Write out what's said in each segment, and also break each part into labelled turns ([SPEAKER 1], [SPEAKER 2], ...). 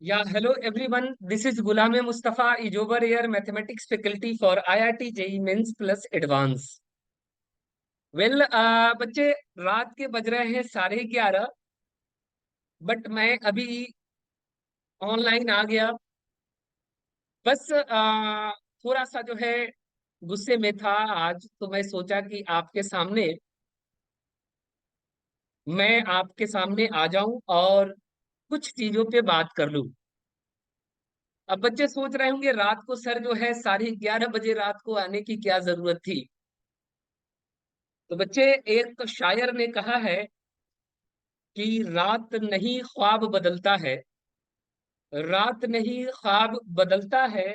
[SPEAKER 1] Yeah, hello everyone. This is Ghulam Mustafa, is over here, mathematics faculty for IIT JEE Mains plus Advance. Well बच्चे, रात के बज रहे हैं 11:30। But मैं अभी ऑनलाइन आ गया। बस थोड़ा सा जो है गुस्से में था आज, तो मैं सोचा कि मैं आपके सामने आ जाऊं और कुछ चीजों पे बात कर लूं। अब बच्चे सोच रहे होंगे रात को सर जो है 11:30 बजे रात को आने की क्या जरूरत थी। तो बच्चे, एक शायर ने कहा है कि रात नहीं ख्वाब बदलता है, रात नहीं ख्वाब बदलता है,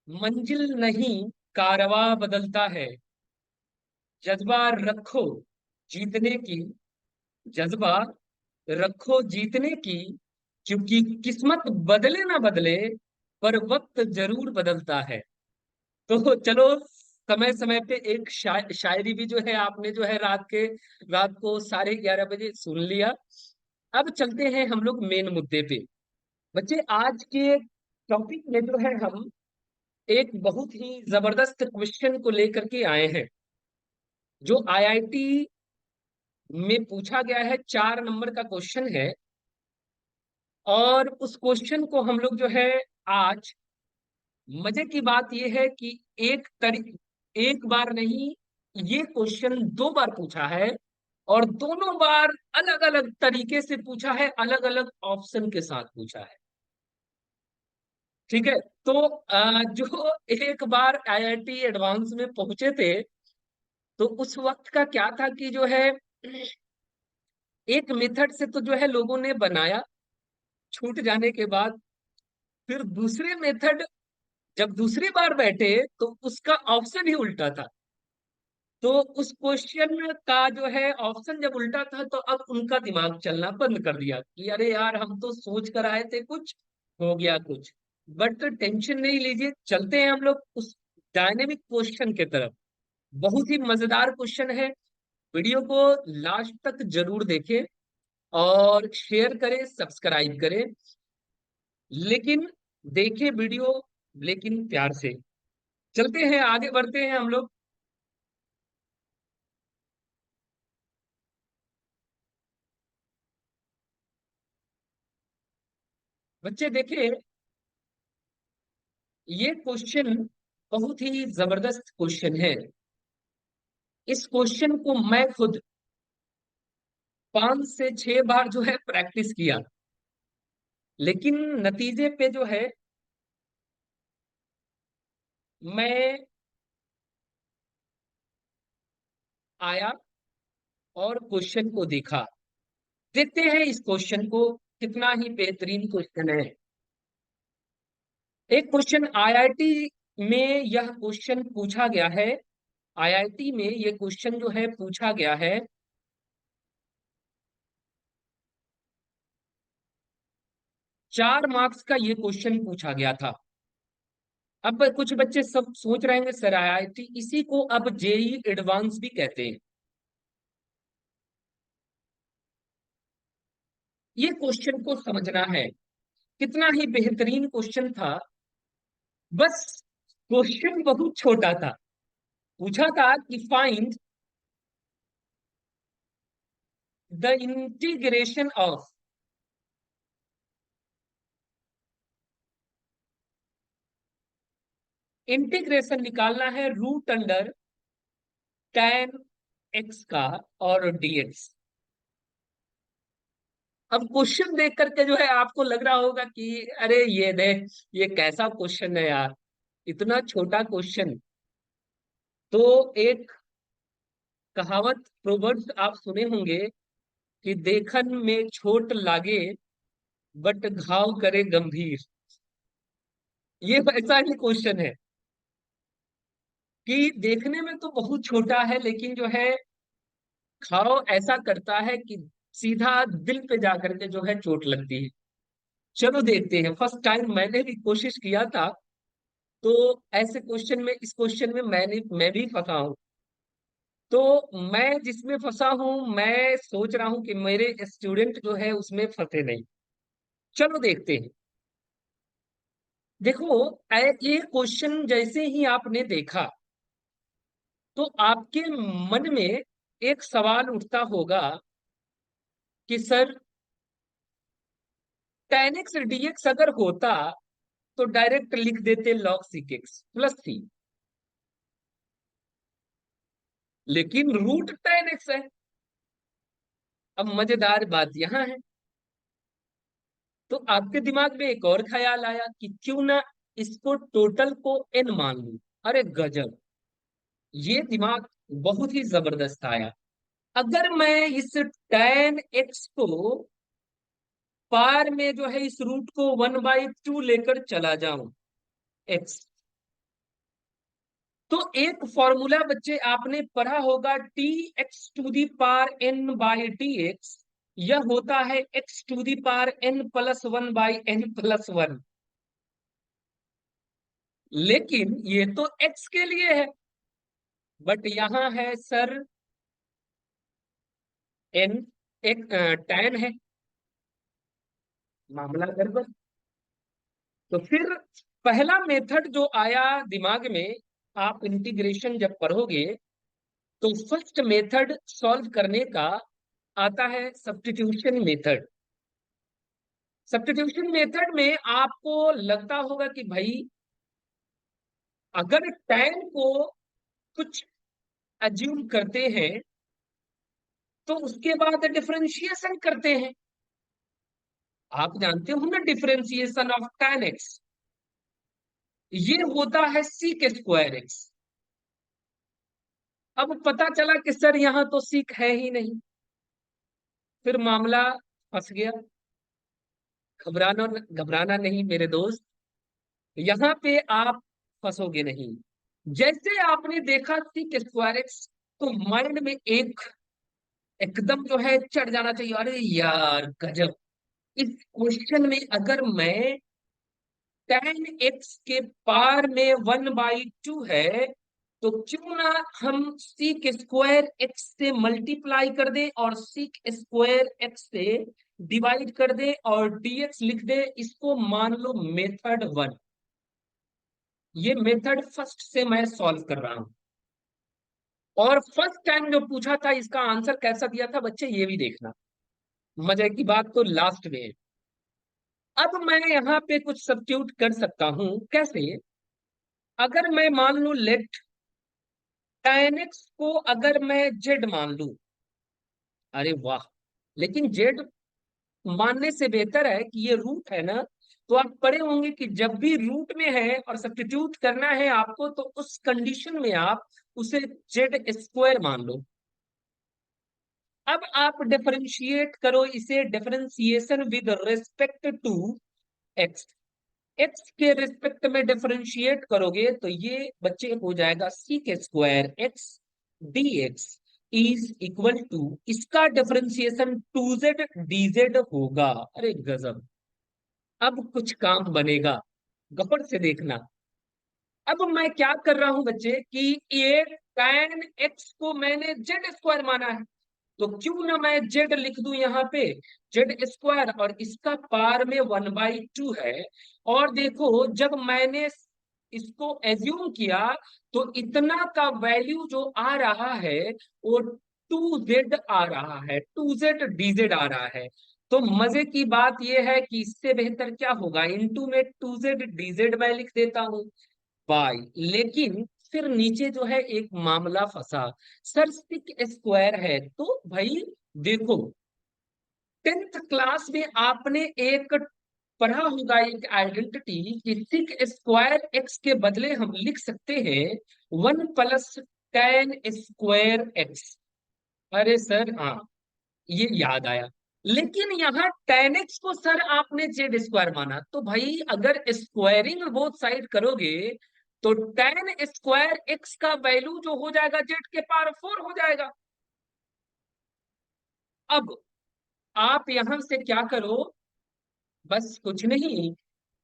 [SPEAKER 1] मंजिल नहीं कारवां बदलता है। जज्बा रखो जीतने की, जज्बा रखो जीतने की, क्योंकि किस्मत बदले ना बदले पर वक्त जरूर बदलता है। तो चलो, समय समय पे एक शायरी भी जो है आपने जो है रात को 11:30 बजे सुन लिया। अब चलते हैं हम लोग मेन मुद्दे पे। बच्चे, आज के टॉपिक में जो है हम एक बहुत ही जबरदस्त क्वेश्चन को लेकर के आए हैं, जो आईआईटी में पूछा गया है। 4 नंबर का क्वेश्चन है। और उस क्वेश्चन को हम लोग जो है आज, मजे की बात यह है कि एक बार नहीं, ये क्वेश्चन 2 बार पूछा है। और दोनों बार अलग अलग तरीके से पूछा है, अलग अलग ऑप्शन के साथ पूछा है। ठीक है। तो जो एक बार आईआईटी एडवांस में पहुंचे थे, तो उस वक्त का क्या था कि जो है एक मेथड से तो जो है लोगों ने बनाया, छूट जाने के बाद फिर दूसरे मेथड, जब दूसरी बार बैठे तो उसका ऑप्शन ही उल्टा था। तो उस क्वेश्चन का जो है ऑप्शन जब उल्टा था, तो अब उनका दिमाग चलना बंद कर दिया कि अरे यार, हम तो सोच कर आए थे कुछ, हो गया कुछ। बट टेंशन नहीं लीजिए, चलते हैं हम लोग उस डायनेमिक क्वेश्चन के तरफ। बहुत ही मजेदार क्वेश्चन है। वीडियो को लास्ट तक जरूर देखें और शेयर करें, सब्सक्राइब करें। लेकिन देखें वीडियो, लेकिन प्यार से। चलते हैं, आगे बढ़ते हैं हम लोग। बच्चे देखिए, ये क्वेश्चन बहुत ही जबरदस्त क्वेश्चन है। इस क्वेश्चन को मैं खुद 5 से 6 बार जो है प्रैक्टिस किया, लेकिन नतीजे पे जो है मैं आया और क्वेश्चन को देखा। देखते हैं इस क्वेश्चन को, कितना ही बेहतरीन क्वेश्चन है। एक क्वेश्चन आईआईटी में यह क्वेश्चन पूछा गया है। आईआईटी में ये क्वेश्चन जो है पूछा गया है। 4 मार्क्स का ये क्वेश्चन पूछा गया था। अब कुछ बच्चे सब सोच रहे हैं सर, आईआईटी इसी को अब जेई एडवांस भी कहते हैं। ये क्वेश्चन को समझना है, कितना ही बेहतरीन क्वेश्चन था। बस क्वेश्चन बहुत छोटा था। पूछा था कि find the integration of, integration निकालना है रूट अंडर tan एक्स का और dx। अब क्वेश्चन देख करके जो है आपको लग रहा होगा कि अरे ये देख, ये कैसा क्वेश्चन है यार, इतना छोटा क्वेश्चन। तो एक कहावत, प्रोवर्ब्स आप सुने होंगे कि देखन में छोट लागे बट घाव करे गंभीर। ये वैसा ही क्वेश्चन है कि देखने में तो बहुत छोटा है, लेकिन जो है घाव ऐसा करता है कि सीधा दिल पे जाकर के जो है चोट लगती है। चलो देखते हैं। फर्स्ट टाइम मैंने भी कोशिश किया था, तो ऐसे क्वेश्चन में, इस क्वेश्चन में मैं भी फंसा हूं। तो मैं जिसमें फंसा हूं, मैं सोच रहा हूं कि मेरे स्टूडेंट जो है उसमें फंसे नहीं। चलो देखते हैं। देखो, ये क्वेश्चन जैसे ही आपने देखा तो आपके मन में एक सवाल उठता होगा कि सर, tan x dx अगर होता तो डायरेक्ट लिख देते log sec x प्लस सी, लेकिन रूट tan x है। अब मजेदार बात यहां है, तो आपके दिमाग में एक और ख्याल आया कि क्यों ना इसको टोटल को n मान लूं। अरे गजब, ये दिमाग बहुत ही जबरदस्त आया। अगर मैं इस tan x को पार में जो है इस रूट को 1/2 लेकर चला जाऊं x, तो एक फॉर्मूला बच्चे आपने पढ़ा होगा, T X to the power n by T X, यह होता है x to the par n+1/n+1। लेकिन ये तो x के लिए है, बट यहां है सर n, एक tan है, मामला गड़बड़। तो फिर पहला मेथड जो आया दिमाग में, आप इंटीग्रेशन जब पढ़ोगे तो फर्स्ट मेथड सॉल्व करने का आता है सब्स्टिट्यूशन मेथड। सब्स्टिट्यूशन मेथड में आपको लगता होगा कि भाई, अगर tan को कुछ अज्यूम करते हैं तो उसके बाद डिफरेंशिएशन करते हैं। आप जानते हो ना, डिफरेंशिएशन ऑफ tan x ये होता है सीक स्क्वायर एक्स। अब पता चला कि सर यहां तो सीक है ही नहीं, फिर मामला फंस गया। घबराना घबराना नहीं मेरे दोस्त, यहाँ पे आप फंसोगे नहीं। जैसे आपने देखा सीक स्क्वायर एक्स, तो माइंड में एकदम जो है चढ़ जाना चाहिए, अरे यार गजब, इस क्वेश्चन में अगर मैं tan x के पार में 1/2 है, तो क्यों ना हम सीक स्क्वायर एक्स से मल्टीप्लाई कर दें और सीक स्क्वायर एक्स से डिवाइड कर दें और dx लिख दे। इसको मान लो मेथड 1। ये मेथड फर्स्ट से मैं सॉल्व कर रहा हूं, और फर्स्ट टाइम जो पूछा था इसका आंसर कैसा दिया था बच्चे, ये भी देखना। मजे की बात तो लास्ट में है। अब मैं यहाँ पे कुछ सब्स्टिट्यूट कर सकता हूं, कैसे? अगर मैं मान लू लेट tan x को अगर मैं z मान लू, अरे वाह, लेकिन z मानने से बेहतर है कि ये रूट है ना। तो आप पढ़े होंगे कि जब भी रूट में है और सब्स्टिट्यूट करना है आपको, तो उस कंडीशन में आप उसे जेड स्क्वायर मान लो। अब आप डिफरेंशिएट करो इसे, differentiation with respect to X. X के रिस्पेक्ट में डिफरेंशिएट करोगे तो ये बच्चे हो जाएगा sec square X D X is equal to, इसका डिफरेंशिएशन 2z dz होगा। अरे गजब, अब कुछ काम बनेगा, गौर से देखना। अब मैं क्या कर रहा हूं बच्चे कि ये tan x को मैंने जेड स्क्वायर माना है, तो क्यों ना मैं जेड लिख दूं यहाँ पे, जेड स्क्वायर, और इसका पार में 1/2 है। और देखो, जब मैंने इसको एज्यूम किया तो इतना का वैल्यू जो आ रहा है वो 2z आ रहा है, 2z dz आ रहा है। तो मजे की बात यह है कि इससे बेहतर क्या होगा, इनटू में 2z dz मैं लिख देता हूं बाई। लेकिन फिर नीचे जो है एक मामला फंसा, सर सिक स्क्वायर है तो भाई देखो, 10th क्लास में आपने एक पढ़ा होगा, एक आइडेंटिटी कि सिक स्क्वायर एक्स के बदले हम लिख सकते हैं 1 + tan² एक्स। अरे सर हाँ, ये याद आया। लेकिन यहाँ tan x को सर आपने जेड स्क्वायर माना, तो भाई अगर स्क्वायरिंग बोथ साइड करोगे तो tan स्क्वायर x का वैल्यू जो हो जाएगा जेड के पावर 4 हो जाएगा। अब आप यहां से क्या करो, बस कुछ नहीं,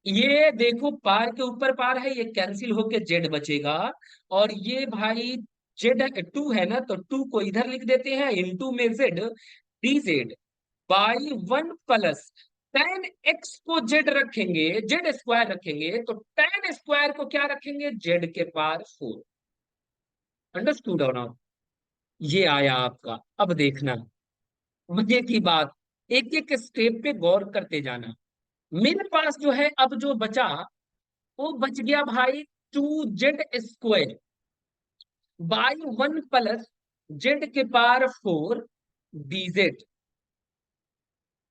[SPEAKER 1] ये देखो पार के ऊपर पार है, ये कैंसिल होके जेड बचेगा। और ये भाई जेड 2 है ना, तो 2 को इधर लिख देते हैं, इनटू में Z D Z by 1 + tan x को z रखेंगे, जेड स्क्वायर रखेंगे, तो tan स्क्वायर को क्या रखेंगे, z के पावर 4। अंडरस्टूड और नॉट? ये आया आपका। अब देखना मजे की बात, एक एक स्टेप पे गौर करते जाना। मेरे पास जो है अब जो बचा, वो बच गया भाई 2z² बाई 1 + z के पावर 4 dz।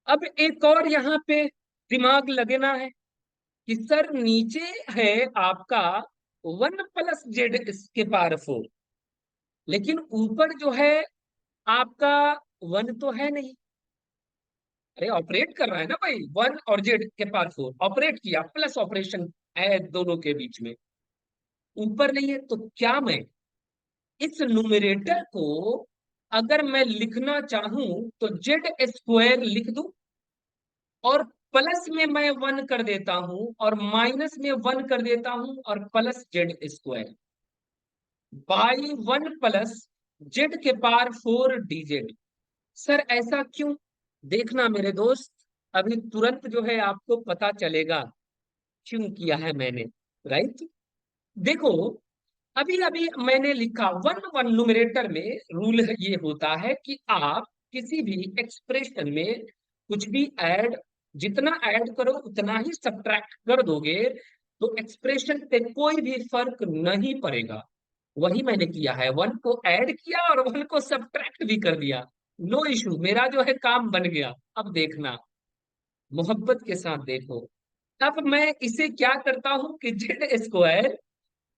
[SPEAKER 1] अब एक और यहाँ पे दिमाग लगना है कि सर नीचे है आपका 1 + z के पावर 4, लेकिन ऊपर जो है आपका 1 तो है नहीं। अरे ऑपरेट कर रहा है ना भाई, 1 और z के पावर 4 ऑपरेट किया, प्लस ऑपरेशन है दोनों के बीच में, ऊपर नहीं है। तो क्या मैं इस न्यूमरेटर को अगर मैं लिखना चाहूं तो z² लिख दूं, और प्लस में मैं 1 कर देता हूं, और माइनस में 1 कर देता हूं, और प्लस z² बाई 1 + z के पावर 4 dz। सर ऐसा क्यों? देखना मेरे दोस्त, अभी तुरंत जो है आपको पता चलेगा क्यों किया है मैंने। राइट, देखो, अभी अभी मैंने लिखा 1 न्यूमरेटर में रूल ये होता है कि आप किसी भी एक्सप्रेशन में कुछ भी ऐड, जितना ऐड करो उतना ही सब्ट्रैक्ट कर दोगे, तो एक्सप्रेशन पे कोई भी फर्क नहीं पड़ेगा। वही मैंने किया है, 1 को ऐड किया और 1 को सब्ट्रैक्ट भी कर दिया। नो इशू, मेरा जो है काम बन गया। अब देखना, मोहब्बत के साथ देखो। अब मैं इसे क्या करता हूं कि z²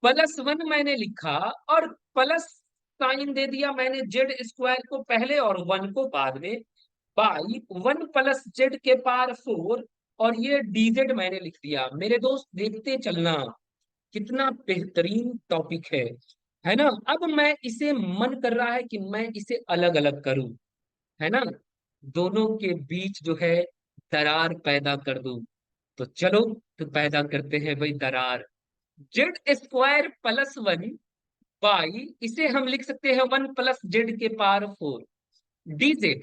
[SPEAKER 1] +1 मैंने लिखा, और प्लस साइन दे दिया मैंने z² को पहले और 1 को बाद में, बाई 1 + z के पावर 4, और ये dz मैंने लिख दिया। मेरे दोस्त देखते चलना, कितना बेहतरीन टॉपिक है ना। अब मैं इसे मन कर रहा है कि मैं इसे अलग अलग करूं, है ना, दोनों के बीच जो है दरार पैदा कर दूं। तो चलो, तो पैदा करते हैं भाई दरार। z² + 1 बाई, इसे हम लिख सकते हैं 1 + z के पावर 4 dz।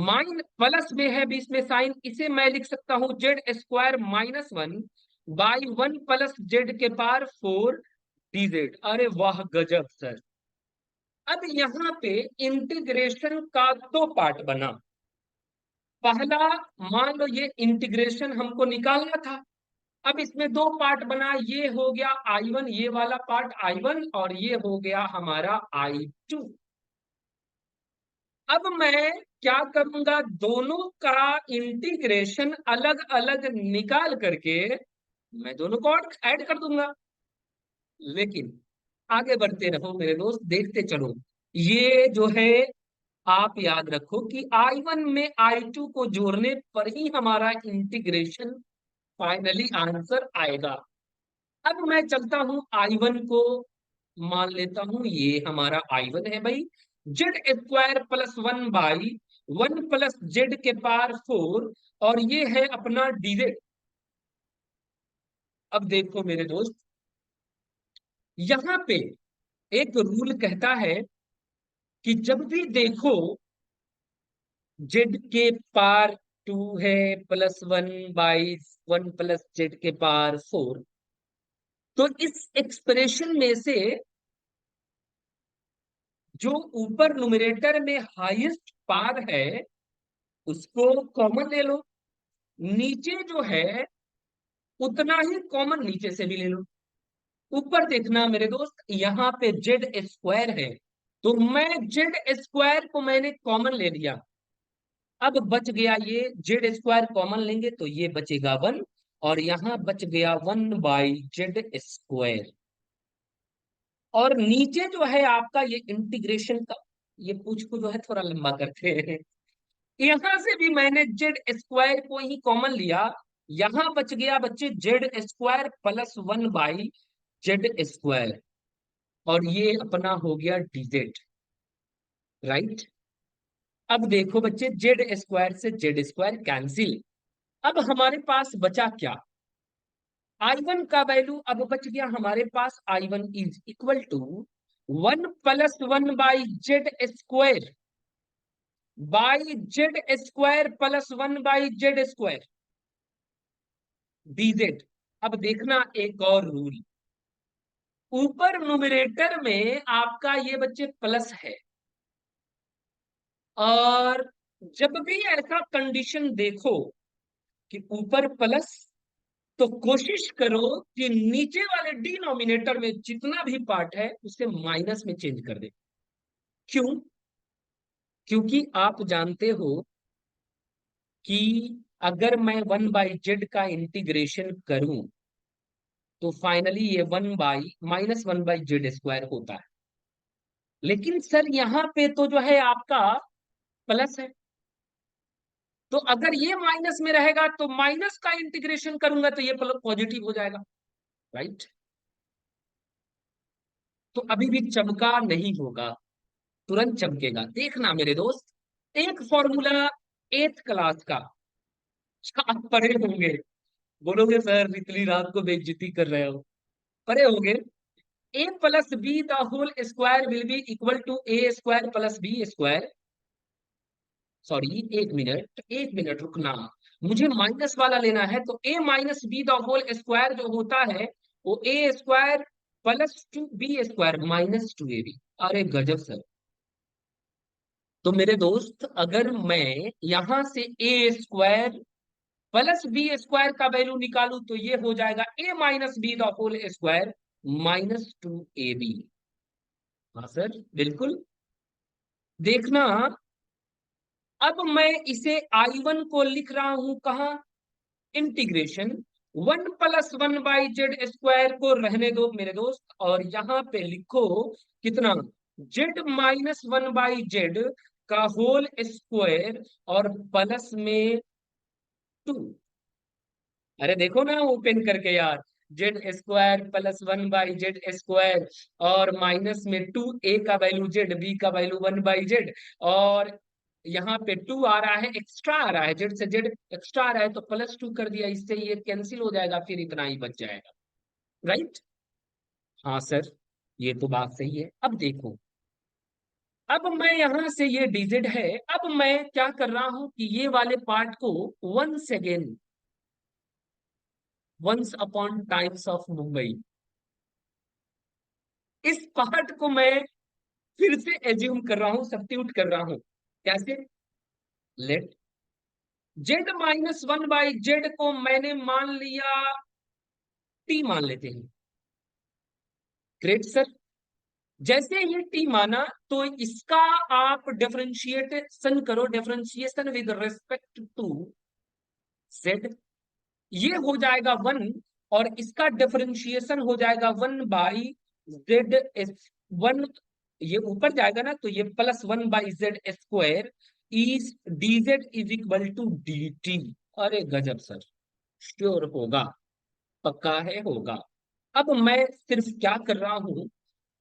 [SPEAKER 1] माइन प्लस में है बीच में साइन, इसे मैं लिख सकता हूं z² - 1 बाई 1 + z के पावर 4 dz। अरे वाह गजब सर। अब यहाँ पे इंटीग्रेशन का दो पार्ट बना। पहला, मान लो ये इंटीग्रेशन हमको निकालना था, अब इसमें दो पार्ट बना, ये हो गया I1, ये वाला पार्ट I1, और ये हो गया हमारा I2। अब मैं क्या करूंगा, दोनों का इंटीग्रेशन अलग अलग निकाल करके मैं दोनों को ऐड कर दूंगा। लेकिन आगे बढ़ते रहो मेरे दोस्त, देखते चलो। ये जो है, आप याद रखो कि I1 में I2 को जोड़ने पर ही हमारा इंटीग्रेशन फाइनली आंसर आएगा। अब मैं चलता हूं I1 को, मान लेता हूं ये हमारा I1 है भाई, z² + 1 बाई 1 + z के पावर 4, और ये है अपना dz। अब देखो मेरे दोस्त, यहां पे एक रूल कहता है कि जब भी देखो z के पावर 2 है +1 बाई 1 + z के पावर 4, तो इस एक्सप्रेशन में से जो ऊपर न्यूमरेटर में हाईएस्ट पार है उसको कॉमन ले लो, नीचे जो है उतना ही कॉमन नीचे से भी ले लो। ऊपर देखना मेरे दोस्त, यहाँ पे z² है, तो मैं z² को मैंने कॉमन ले लिया। अब बच गया ये, z² कॉमन लेंगे तो ये बचेगा 1, और यहाँ बच गया 1/z²। और नीचे जो है आपका ये इंटीग्रेशन का, ये पूछ को जो है थोड़ा लंबा करते हैं, यहां से भी मैंने z² को ही कॉमन लिया। यहां बच गया बच्चे z² + 1 बाई z², और ये अपना हो गया dz। राइट, अब देखो बच्चे, z² से z² कैंसिल। अब हमारे पास बचा क्या, I1 का वैल्यू अब बच गया हमारे पास, I1 is equal to 1 + 1 by z²। By Z square plus 1/z², dz। अब देखना एक और रूल, ऊपर न्यूमरेटर में आपका ये बच्चे प्लस है, और जब भी ऐसा कंडीशन देखो कि ऊपर प्लस, तो कोशिश करो कि नीचे वाले डिनोमिनेटर में जितना भी पार्ट है उसे माइनस में चेंज कर दे। क्यों? क्योंकि आप जानते हो कि अगर मैं 1/z का इंटीग्रेशन करूं तो फाइनली ये 1/-1/z² होता है। लेकिन सर यहाँ पे तो जो है आपका प्लस है, तो अगर ये माइनस में रहेगा तो माइनस का इंटीग्रेशन करूंगा तो ये पॉजिटिव हो जाएगा, राइट? तो अभी भी चमका नहीं होगा, तुरंत चमकेगा। देखना मेरे दोस्त, एक फॉर्मूला 8th क्लास का आप पढ़े होंगे। बोलोगे सर इतनी रात को बेइज्जती कर रहे हो, पढ़े होंगे। a+b the whole square will be equal to a² plus b²। Sorry, एक मिनट रुकना, मुझे माइनस वाला लेना है। तो a-b द होल स्क्वायर जो होता है वो a² plus 2b² minus 2ab। अरे गजब सर। तो मेरे दोस्त अगर मैं यहां से a² प्लस b² का वैल्यू निकालू तो ये हो जाएगा a-b the whole square minus 2ab। हाँ सर बिल्कुल। देखना, अब मैं इसे I1 को लिख रहा हूं कहा, इंटीग्रेशन 1+1/z² को रहने दो मेरे दोस्त, और यहां पे लिखो कितना, z-1/z का होल स्क्वायर और प्लस में 2। अरे देखो ना ओपन करके यार, z² प्लस 1/z² और माइनस में 2, a का वैल्यू z, b का वैल्यू 1/z, और यहाँ पे 2 आ रहा है, एक्स्ट्रा आ रहा है, z से z एक्स्ट्रा आ रहा है तो +2 कर दिया, इससे ये कैंसिल हो जाएगा, फिर इतना ही बच जाएगा, राइट? हाँ सर, ये तो बात सही है। अब देखो, अब मैं यहां से ये dz है, अब मैं क्या कर रहा हूं कि ये वाले पार्ट को once again, once upon times of Mumbai, इस पार्ट को मैं फिर से एज्यूम कर रहा हूं, सब्स्टिट्यूट कर रहा हूं। कैसे? लेट z-1/z को मैंने मान लिया t मान लेते हैं। Great sir. जैसे ये t माना तो इसका आप डिफरेंशिएशन करो, differentiation with respect to z, ये हो जाएगा 1, और इसका डिफरेंशिएशन हो जाएगा 1/z1। ये ऊपर जाएगा ना तो ये +1/z² is dz is equal to dt। अरे गजब सर, श्योर होगा, पक्का है होगा। अब मैं सिर्फ क्या कर रहा हूं,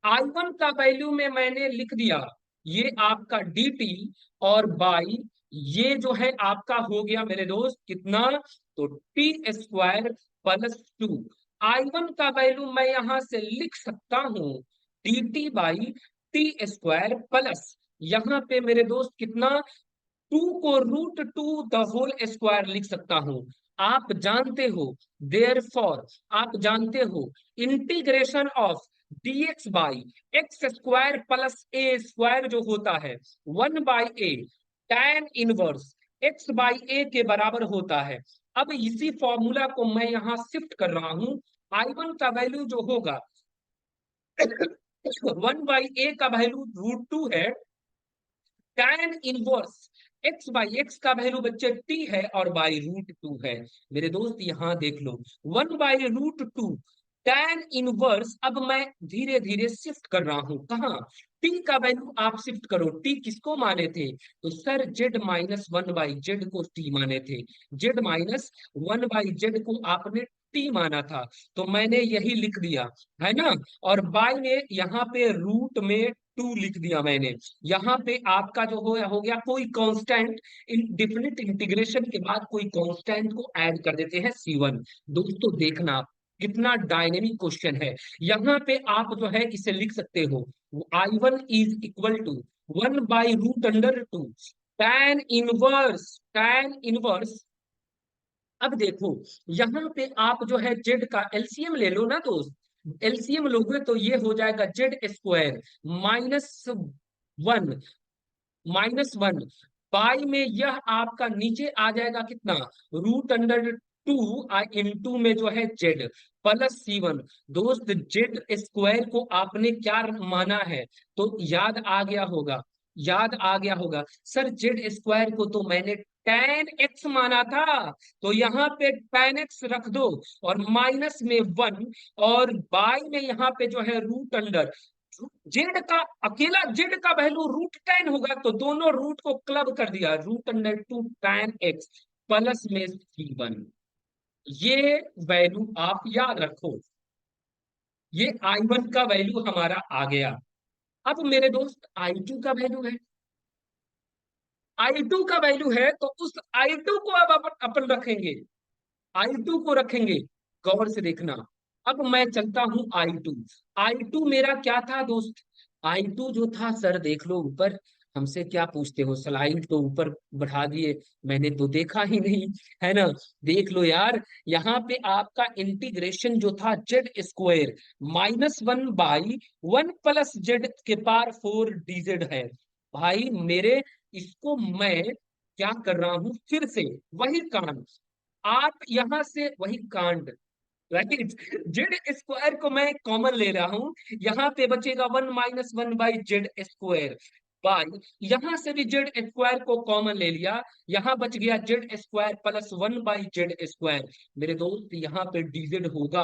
[SPEAKER 1] I1 का वैल्यू में मैंने लिख दिया ये आपका dt, और बाई ये जो है आपका हो गया मेरे दोस्त कितना, तो t² प्लस 2। I1 का वैल्यू मैं यहां से लिख सकता हूं dt/t² प्लस, यहां पे मेरे दोस्त कितना, 2 को √2 द होल स्क्वायर लिख सकता हूं। आप जानते हो, देयरफॉर आप जानते हो, integration of dx/x² plus a² जो होता है 1/a tan इनवर्स x/a के बराबर होता है। अब इसी फॉर्मूला को मैं यहां शिफ्ट कर रहा हूं, I1 का वैल्यू जो होगा 1/a का वैल्यू √2 है, tan इनवर्स x/x का वैल्यू बच्चे t है और बाई √2 है। मेरे दोस्त यहां देख लो, 1/√2 tan इनवर्स। अब मैं धीरे धीरे शिफ्ट कर रहा हूं कहा, t का वैल्यू आप शिफ्ट करो, t किसको माने थे, तो सर z-1/z को t माने थे, z-1/z को आपने t माना था, तो मैंने यही लिख दिया, है ना। और बाय में यहाँ पे रूट में 2 लिख दिया मैंने। यहाँ पे आपका जो हो गया कोई कांस्टेंट, इंडिफिनिट इंटीग्रेशन के बाद कोई कांस्टेंट को ऐड कर देते हैं C1। दोस्तों देखना कितना डायनेमिक क्वेश्चन है। यहाँ पे आप जो है इसे लिख सकते हो, I1 is equal to 1/√2 tan inverse. अब देखो, यहाँ पे आप जो है जेड का एलसीएम ले लो ना दोस्त। एलसीएम लोगे तो ये हो जाएगा जेड स्क्वायर -1, -1 बाई में यह आपका नीचे आ जाएगा कितना, √2 इंटू में जो है जेड +C1। दोस्त जेड स्क्वायर को आपने क्या माना है, तो याद आ गया होगा, याद आ गया होगा सर, जेड स्क्वायर को तो मैंने tan x माना था, तो यहाँ पे tan x रख दो, और माइनस में 1, और बाई में यहाँ पे जो है √, जेड का अकेला जेड का वैल्यू √10 होगा, तो दोनों रूट को क्लब कर दिया, √2 tan x +में C1। ये वैल्यू आप याद रखो, ये I1 का वैल्यू हमारा आ गया। अब मेरे दोस्त I2 का वैल्यू है, I2 का वैल्यू है, तो उस I2 को अब अपन रखेंगे, I2 को रखेंगे, गौर से देखना। अब मैं चलता हूं I2। I2 मेरा क्या था दोस्त, I2 जो था, सर देख लो ऊपर, हमसे क्या पूछते हो, स्लाइड तो ऊपर बढ़ा दिए, मैंने तो देखा ही नहीं, है ना। देख लो यार, यहाँ पे आपका इंटीग्रेशन जो था जेड स्क्वायर -1/1 + Z⁴ dz है। भाई मेरे, इसको मैं क्या कर रहा हूं, फिर से वही कांड, आप यहां से वही कांड, राइट। जेड स्क्वायर को मैं कॉमन ले रहा हूं, यहाँ पे बचेगा 1 - 1/Z⁴, बाई यहां से भी जेड स्क्वायर को कॉमन ले लिया, यहाँ बच गया Z² +1/Z²। मेरे दोस्त यहाँ पे dz होगा,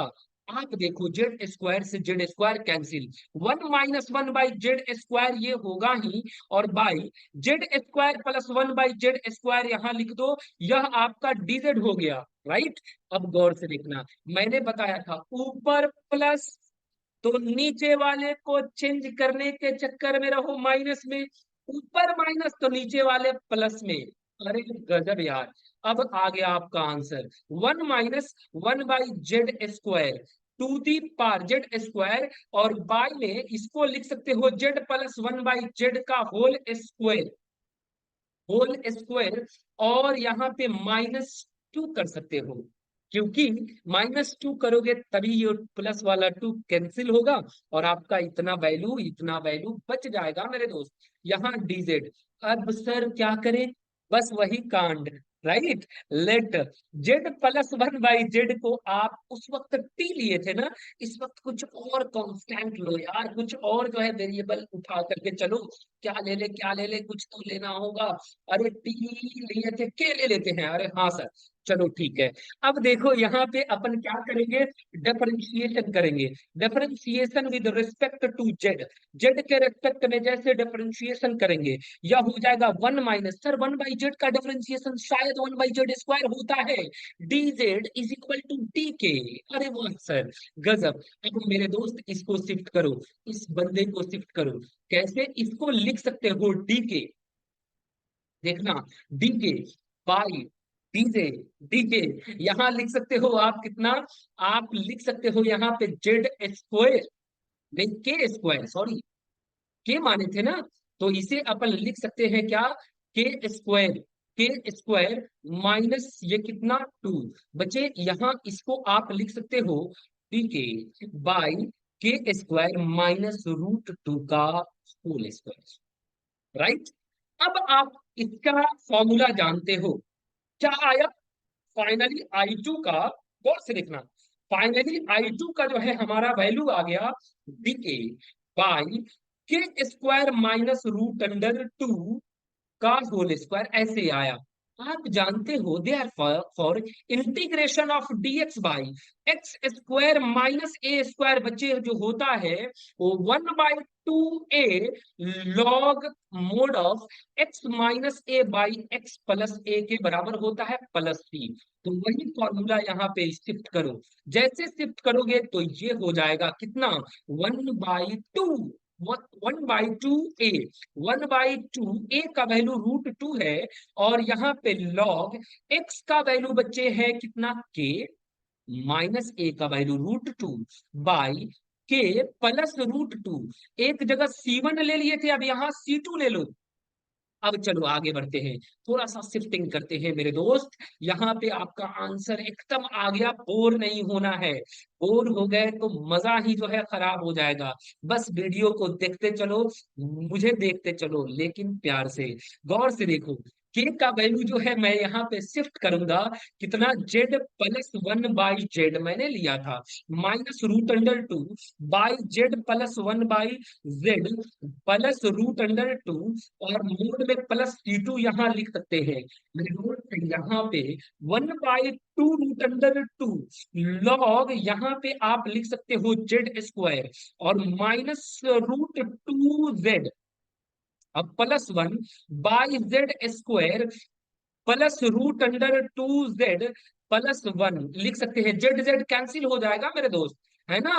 [SPEAKER 1] आप देखो जेड स्क्वायर से जेड स्क्वायर कैंसिल, 1 - 1/Z² ये होगा ही, और बाई Z² +1/Z² यहाँ लिख दो, यह आपका dz हो गया, राइट। अब गौर से देखना, मैंने बताया था ऊपर प्लस, तो नीचे वाले को चेंज करने के चक्कर में रहो माइनस में, ऊपर माइनस तो नीचे वाले प्लस में। अरे गजब यार। अब आ गया आपका answer, 1 - 1/Z², to the power Z², और बाई में इसको लिख सकते हो Z+1/Z का होल स्क्वायर, और यहाँ पे -2 कर सकते हो, क्योंकि -2 करोगे तभी ये प्लस वाला 2 कैंसिल होगा, और आपका इतना वैल्यू बच जाएगा मेरे दोस्त, यहाँ dz। अब सर क्या करें, बस वही कांड, राइट। लेट Z+1/Z को आप उस वक्त t लिए थे ना, इस वक्त कुछ और कांस्टेंट लो यार, कुछ और जो है वेरिएबल उठा करके चलो, क्या ले ले, कुछ तो लेना होगा। अरे टी लिए थे, के ले लेते हैं, अरे हाँ सर, चलो ठीक है। अब देखो यहाँ पे अपन क्या करेंगे, डिफरेंशिएशन करेंगे, differentiation with respect to Z, Z के रेस्पेक्ट में जैसे डिफरेंशिएशन करेंगे, यह हो जाएगा 1 - सर 1/Z का डिफरेंशिएशन शायद 1/Z² होता है, dz = डी के। अरे वाह सर, गजब। अब मेरे दोस्त इसको शिफ्ट करो, इस बंदे को शिफ्ट करो, कैसे इसको लिख सकते हो, डी के, देखना, डी के बाई डीजे, यहां लिख सकते हो आप कितना, आप लिख सकते हो यहाँ पे Z², नहीं K², सॉरी, के माने थे ना, तो इसे अपन लिख सकते हैं क्या, K², K² माइनस ये कितना 2 बचे, यहाँ इसको आप लिख सकते हो डी के बाई K² -√2 का होल स्क्वायर, राइट। अब आप इसका फॉर्मूला जानते हो, क्या आया, फाइनली I2 का, गौर से देखना, फाइनली I2 का जो है हमारा वैल्यू आ गया डी बाई K² -√2 का होल स्क्वायर, ऐसे आया। आप जानते हो therefore integration of dx by x² - a² बच्चे जो होता है, वो 1/2a log mode of x - a/x + a के बराबर होता है, +c। तो वही फॉर्मूला यहाँ पे शिफ्ट करो, जैसे शिफ्ट करोगे तो ये हो जाएगा कितना, 1/2, 1/2a, 1/2 a का वैल्यू √2 है, और यहाँ पे log x का वैल्यू बच्चे है कितना, k, -a का वैल्यू √2 बाई k +√2, एक जगह C1 ले लिए थे, अब यहाँ C2 ले लो, अब चलो आगे बढ़ते हैं, थोड़ा सा शिफ्टिंग करते हैं मेरे दोस्त। यहाँ पे आपका आंसर एकदम आ गया, बोर नहीं होना है। बोर हो गए तो मजा ही जो है खराब हो जाएगा। बस वीडियो को देखते चलो, मुझे देखते चलो, लेकिन प्यार से, गौर से देखो। के का वैल्यू जो है मैं यहाँ पे शिफ्ट करूंगा, कितना, z plus one by z मैंने लिया था, minus root under two by z plus one by z plus root under two, और मोड में प्लस टी टू यहाँ लिख सकते हैं। यहाँ पे one by two root under two log, यहाँ पे आप लिख सकते हो जेड स्क्वायर, और माइनस रूट टू जेड, अब plus one by Z square plus root under two z plus one लिख सकते हैं। जेड जेड कैंसिल हो जाएगा मेरे दोस्त, है ना।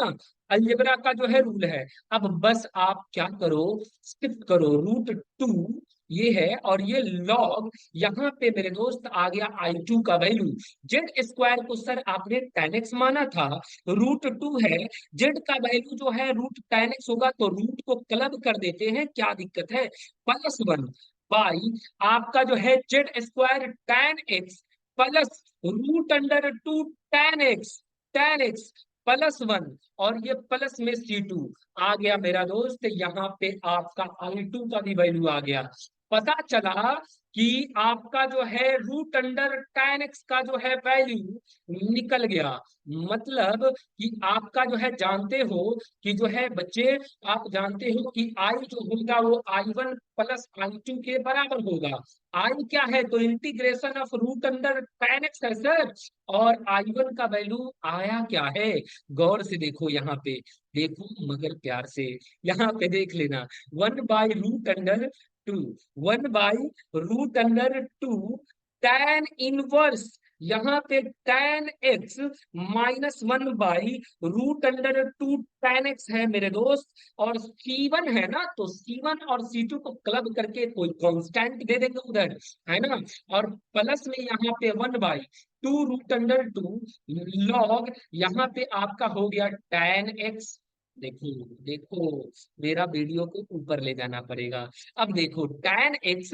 [SPEAKER 1] अलजेब्रा का जो है रूल है। अब बस आप क्या करो, शिफ्ट करो रूट टू, ये है, और ये लॉग, यहाँ पे मेरे दोस्त आ गया आई टू का वैल्यू। जेड स्क्वायर को सर आपने टेन एक्स माना था, रूट टू है, जेड का वैल्यू जो है रूट टेन एक्स होगा, तो रूट को क्लब कर देते हैं, क्या दिक्कत है, प्लस वन बाई आपका जो है z square tan x plus root under two tan x, tan x plus one, और ये प्लस में सी टू आ गया मेरा दोस्त। यहाँ पे आपका आई टू का भी वैल्यू आ गया। पता चला कि आपका जो है रूट अंडर टेन एक्स का जो है वैल्यू निकल गया। मतलब कि आपका जो है, जानते हो कि जो है बच्चे, आप जानते हो कि आई जो होगा वो I one plus I two के बराबर होगा। आई क्या है, तो integration of root under tan x है सर। और आई वन का वैल्यू आया क्या है, गौर से देखो यहाँ पे, देखो मगर प्यार से, यहाँ पे देख लेना, one by root under two, one by root under two tan inverse, यहाँ पे tan x minus one by root under two tan x है मेरे दोस्त। और C1 है ना, तो C1 और C2 को क्लब करके कोई कांस्टेंट दे देंगे उधर, है ना। और प्लस में यहाँ पे one by two root under two log, यहाँ पे आपका हो गया tan एक्स। देखो देखो, मेरा वीडियो को ऊपर ले जाना पड़ेगा। अब देखो tan x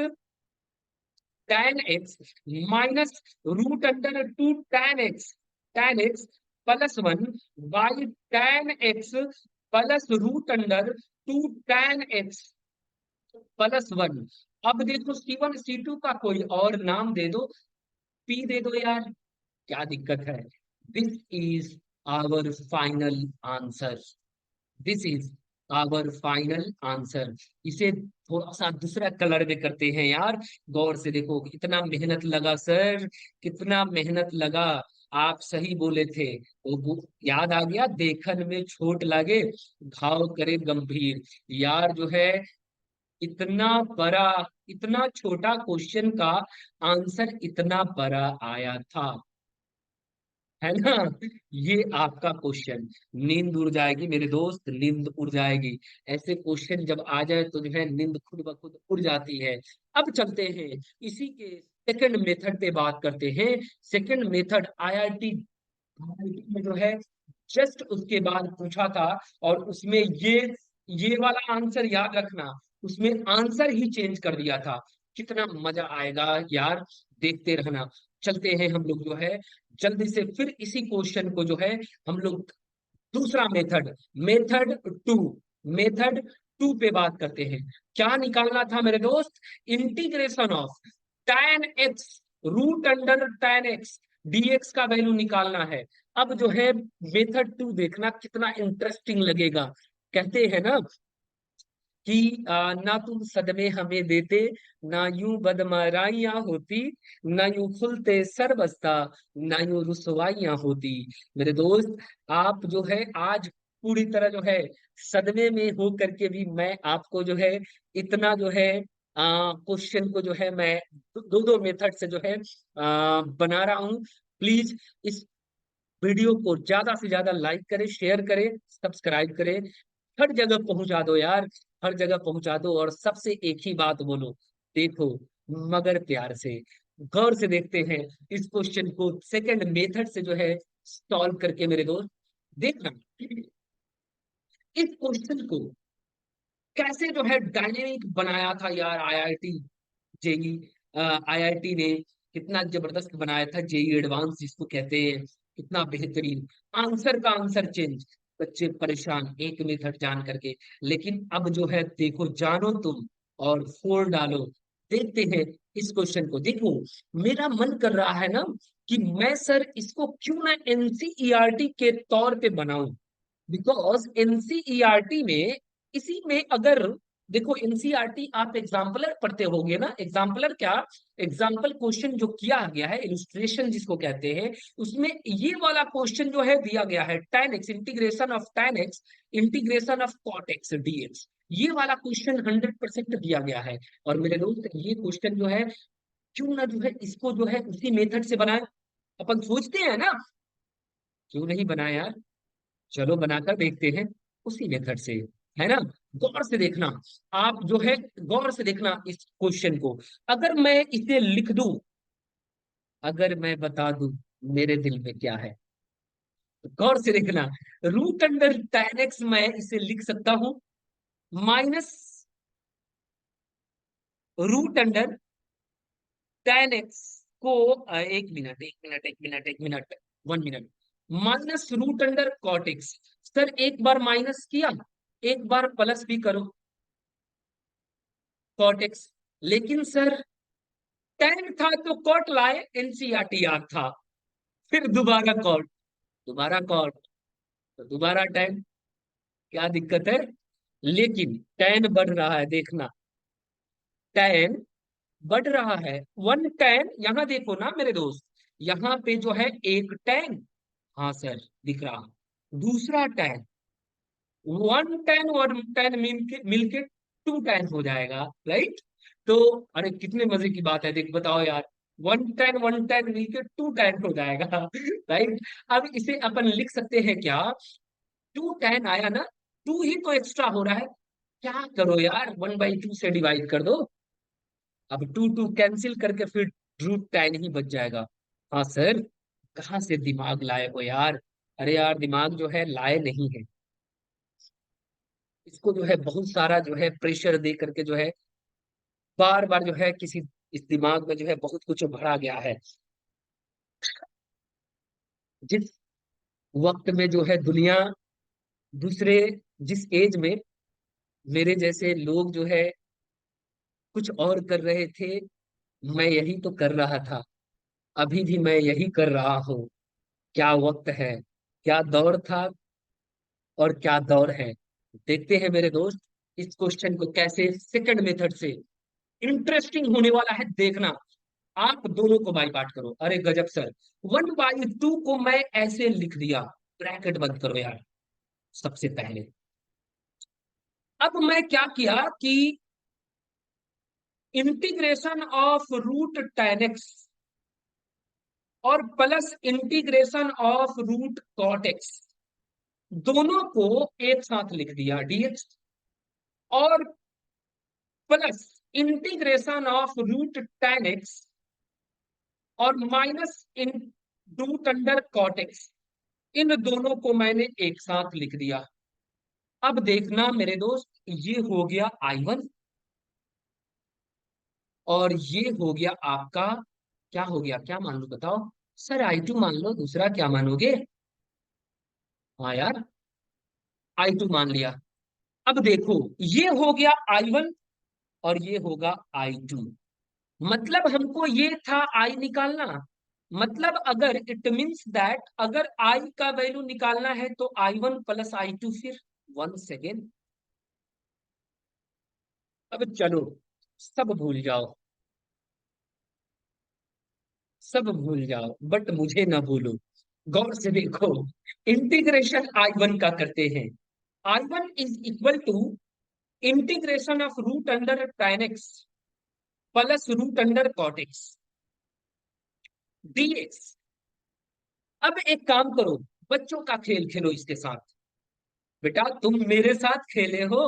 [SPEAKER 1] minus root under two tan x plus one by tan x plus root under two tan x plus one. अब देखो C1 C2 का कोई और नाम दे दो, P दे दो यार, क्या दिक्कत है। This is our final answer, this is our final answer. इसे थोड़ा सा दूसरा कलर में करते हैं यार, गौर से देखो, कितना मेहनत लगा सर, कितना मेहनत लगा। आप सही बोले थे, याद आ गया, देखन में छोट लागे घाव करे गंभीर। यार जो है, इतना बड़ा, इतना छोटा क्वेश्चन का आंसर इतना बड़ा आया था, है ना। ये आपका क्वेश्चन, नींद उड़ जाएगी मेरे दोस्त, नींद उड़ जाएगी। ऐसे क्वेश्चन जब आ जाए तो जो है नींद खुद ब खुद उड़ जाती है। अब चलते हैं इसी के सेकंड मेथड पे बात करते हैं। सेकंड मेथड आईआईटी में जो है जस्ट उसके बाद पूछा था, और उसमें ये वाला आंसर याद रखना, उसमें आंसर ही चेंज कर दिया था। कितना मजा आएगा यार, देखते रहना। चलते हैं हम लोग जो है जल्दी से, फिर इसी क्वेश्चन को जो है हम लोग दूसरा method, method two, method two पे बात करते हैं। क्या निकालना था मेरे दोस्त, integration of tan x root under tan x dx का वैल्यू निकालना है। अब जो है मेथड टू देखना कितना इंटरेस्टिंग लगेगा। कहते हैं ना कि ना तुम सदमे हमें देते, ना यूं बदमाराइयां होती, ना यूं खुलते सर बस्ता, ना यूं रुसवाइयां होती। मेरे दोस्त, आप जो है आज पूरी तरह जो है सदमे में हो करके भी मैं आपको जो है इतना जो है क्वेश्चन को जो है मैं दो दो मेथड से जो है बना रहा हूँ। प्लीज इस वीडियो को ज्यादा से ज्यादा लाइक करें, शेयर करें, सब्सक्राइब करें, हर जगह पहुंचा दो यार, हर जगह पहुंचा दो। और सबसे एक ही बात बोलो, देखो मगर प्यार से, गौर से देखते हैं इस क्वेश्चन को सेकंड मेथड से जो है सॉल्व करके मेरे दोस्त। देखना इस क्वेश्चन को कैसे जो है डायनेमिक बनाया था यार आईआईटी, जेई आईआईटी ने कितना जबरदस्त बनाया था, जेई एडवांस जिसको कहते हैं, कितना बेहतरीन। आंसर का आंसर चेंज, बच्चे परेशान एक मेथड जान करके। लेकिन अब जो है देखो, जानो तुम और फोड़ डालो। देखते हैं इस क्वेश्चन को। देखो, मेरा मन कर रहा है ना कि मैं सर इसको क्यों ना एनसीईआरटी के तौर पे बनाऊं। बिकॉज एनसीईआरटी में, इसी में अगर देखो, एनसीईआरटी आप एग्जाम्पलर पढ़ते होगे ना। एग्जाम्पलर क्या, एग्जाम्पल क्वेश्चन जो किया गया है, इलुस्ट्रेशन जिसको कहते हैं, उसमें ये वाला क्वेश्चन जो है दिया गया है, tan x integration of tan x integration of cot x dx। ये वाला क्वेश्चन 100% दिया गया है। और मेरे दोस्त, ये क्वेश्चन जो है, क्यों ना जो है इसको जो है उसी मेथड से बनाए। अपन सोचते हैं ना, क्यों नहीं बनाए यार। चलो बनाकर देखते हैं उसी मेथड से, है ना। गौर से देखना, आप जो है गौर से देखना इस क्वेश्चन को। अगर मैं इसे लिख दूं, अगर मैं बता दूं मेरे दिल में क्या है, तो गौर से देखना। रूट अंडर tan x मैं इसे लिख सकता हूं minus root under tan x को, एक मिनट एक मिनट एक मिनट एक minute, 1 minute, minus root under cot x. Sir एक बार माइनस किया, एक बार प्लस भी करो, कॉट एक्स। लेकिन सर tan था तो कॉट लाए, एनसीईआरटी याद था, फिर दोबारा कॉट, दोबारा कॉट, तो दोबारा tan। क्या दिक्कत है? लेकिन tan बढ़ रहा है, देखना, tan बढ़ रहा है। 1 tan, यहां देखो ना मेरे दोस्त, यहां पे जो है एक tan, हाँ सर दिख रहा, दूसरा tan, 1 tan और 10 मिलके मिलके 2 tan हो जाएगा, राइट। तो अरे कितने मजे की बात है, देख बताओ यार, 1 tan मिलके 2 tan हो जाएगा राइट। अब इसे अपन लिख सकते हैं क्या, 2 tan आया ना, 2 ही तो एक्स्ट्रा हो रहा है, क्या करो यार, 1/2 से डिवाइड कर दो। अब 2 कैंसिल करके फिर √10 ही बच जाएगा। हाँ सर, कहाँ से दिमाग लाए हो यार। अरे यार, दिमाग जो है लाए नहीं है, इसको जो है बहुत सारा जो है प्रेशर दे करके जो है, बार बार जो है किसी, इस दिमाग में जो है बहुत कुछ भरा गया है। जिस वक्त में जो है दुनिया दूसरे, जिस एज में मेरे जैसे लोग जो है कुछ और कर रहे थे, मैं यही तो कर रहा था, अभी भी मैं यही कर रहा हूँ। क्या वक्त है, क्या दौर था, और क्या दौर है। देखते हैं मेरे दोस्त इस क्वेश्चन को कैसे सेकंड मेथड से। इंटरेस्टिंग होने वाला है, देखना। आप दोनों को बाई पार्ट करो, अरे गजब सर। 1/2 को मैं ऐसे लिख दिया, ब्रैकेट बंद करो यार, सबसे पहले। अब मैं क्या किया कि इंटीग्रेशन ऑफ √tan x और plus integration of √cot x, दोनों को एक साथ लिख दिया dx, और plus integration of √tan x और माइनस इन रूट अंडर कॉट एक्स, इन दोनों को मैंने एक साथ लिख दिया। अब देखना मेरे दोस्त, ये हो गया I1, और ये हो गया आपका, क्या हो गया, क्या मान लो बताओ। सर I2 मान लो, दूसरा क्या मानोगे। हाँ यार, I2 मान लिया। अब देखो, ये हो गया I1 और ये होगा I2। मतलब हमको ये था I निकालना। मतलब अगर इट मीन्स दैट, अगर I का वैल्यू निकालना है तो I1 प्लस I2, फिर 1 सेकेंड। अब चलो, सब भूल जाओ, सब भूल जाओ, बट मुझे ना भूलो। गौर से देखो, इंटीग्रेशन I1 का करते हैं। I1 is equal to integration of root under tan x plus root under cot x dx। अब एक काम करो, बच्चों का खेल खेलो इसके साथ। बेटा तुम मेरे साथ खेले हो,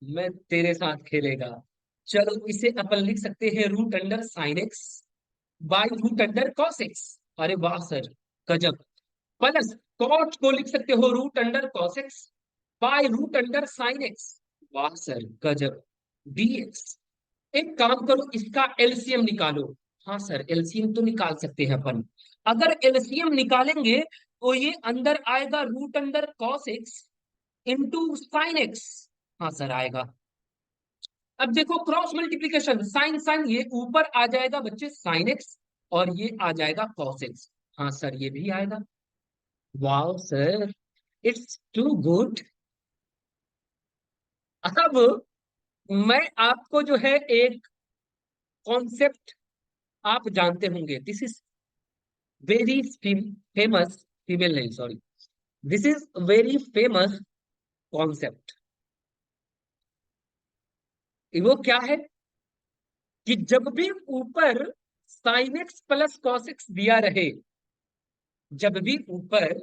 [SPEAKER 1] मैं तेरे साथ खेलेगा। चलो इसे अपन लिख सकते हैं root under sine x by root under cos x. अरे वाह सर, गजब। प्लस कॉट को लिख सकते हो root under cos x by root under sine x. वाह सर, गजब। डीएक्स, एक काम करो, इसका एलसीएम निकालो। हाँ सर, एलसीएम तो निकाल सकते हैं अपन। अगर एलसीएम निकालेंगे तो ये अंदर आएगा root under cos x into sine x. हाँ सर आएगा। अब देखो क्रॉस मल्टीप्लीकेशन, साइन साइन ये ऊपर आ जाएगा बच्चे साइन एक्स, और ये आ जाएगा कॉस एक्स। हाँ सर ये भी आएगा। Wow sir, it's too good. अब मैं आपको जो है एक कॉन्सेप्ट, आप जानते होंगे, this is very famous, female नहीं sorry, this is very famous concept. वो क्या है कि जब भी ऊपर sine x plus cos x दिया रहे, जब भी ऊपर,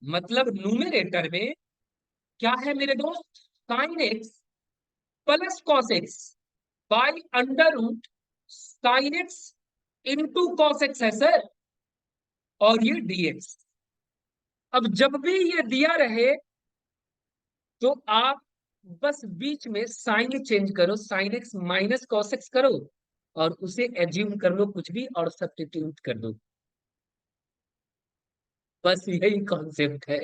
[SPEAKER 1] मतलब न्यूमरेटर में क्या है मेरे दोस्त, sine x plus cos x by under root sine x into cos x है सर, और ये डीएक्स। अब जब भी ये दिया रहे तो आप बस बीच में साइन चेंज करो, sine x minus cos x करो, और उसे एज्यूम कर लो कुछ भी और सब्स्टिट्यूट कर दो। बस यही कॉन्सेप्ट है।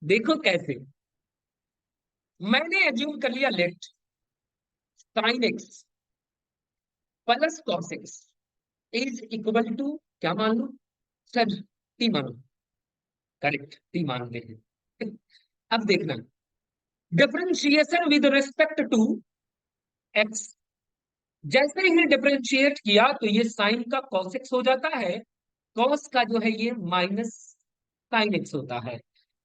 [SPEAKER 1] देखो कैसे, मैंने एज्यूम कर लिया, let sine x plus cos x is equal to, क्या मान लो सर, टी मानो। करेक्ट, टी मान लेते हैं। अब देखना, differentiation with respect to x, जैसे ही डिफरेंशिएट किया तो ये साइन का cos x हो जाता है, cos का जो है ये माइनस साइन x होता है,